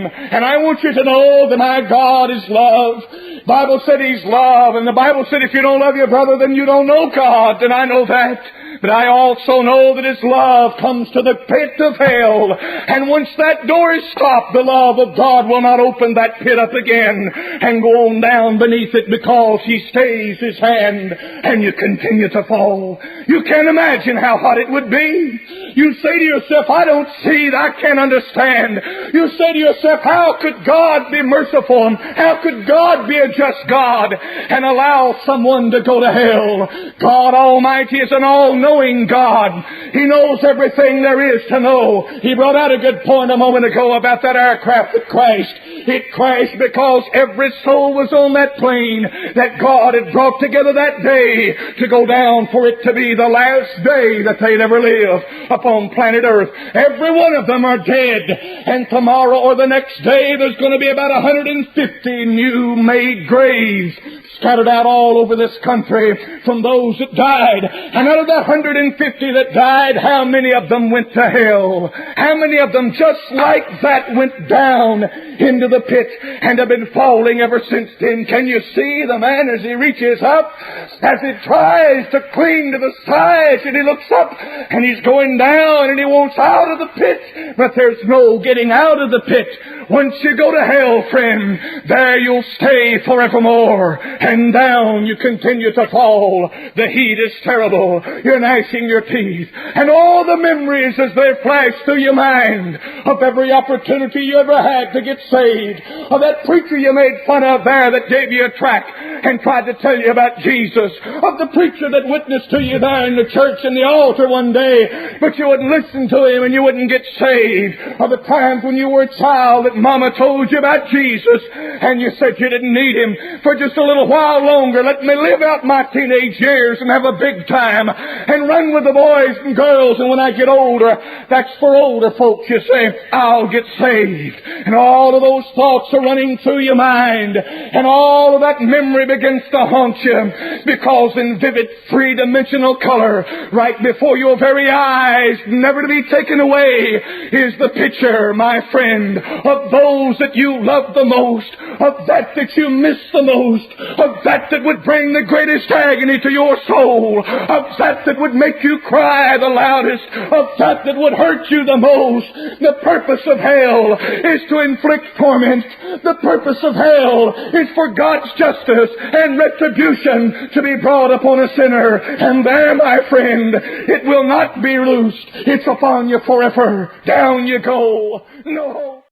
And I want you to know that my God is love. The Bible said He's love. And the Bible said if you don't love your brother, then you don't know God. And I know that. But I also know that His love comes to the pit of hell. And once that door is stopped, the love of God will not open that pit up again and go on down beneath it, because He stays His hand and you continue to fall. You can't imagine how hot it would be. You say to yourself, I don't see, I can't understand. You say to yourself, how could God be merciful? How could God be a just God and allow someone to go to hell? God Almighty is an all-knowing God. He knows everything there is to know. He brought out a good point a moment ago about that aircraft that crashed. It crashed because every soul was on that plane that God had brought together that day to go down for it to be the last day that they'd ever live upon planet Earth. Every one of them are dead. And tomorrow or the next day there's going to be about 150 new-made graves scattered out all over this country from those that died. And out of that 150 that died, how many of them went to hell? How many of them just like that went down into the pit and have been falling ever since then? Can you see the man as he reaches up, as he tries to cling to the sides, and he looks up and he's going down and he wants out of the pit, but there's no getting out of the pit. Once you go to hell, friend, there you'll stay forevermore, and down you continue to fall. The heat is terrible. You're gnashing your teeth, and all the memories as they flash through your mind of every opportunity you ever had to get saved, of that preacher you made fun of there that gave you a tract and tried to tell you about Jesus, of the preacher that witnessed to you there in the church in the altar one day, but you wouldn't listen to him and you wouldn't get saved, of the times when you were a child that Mama told you about Jesus and you said you didn't need Him for just a little while longer. Let me live out my teenage years and have a big time and run with the boys and girls, and when I get older, that's for older folks, you say, I'll get saved. And all of those thoughts are running through your mind, and all of that memory begins to haunt you, because in vivid three-dimensional color, right before your very eyes, never to be taken away, is the picture, my friend, of those that you love the most, of that you miss the most, of that would bring the greatest agony to your soul, of that would make you cry the loudest, of that would hurt you the most. The purpose of hell is to inflict torment. The purpose of hell is for God's justice and retribution to be brought upon a sinner. And there, my friend, it will not be loosed. It's upon you forever. Down you go. No.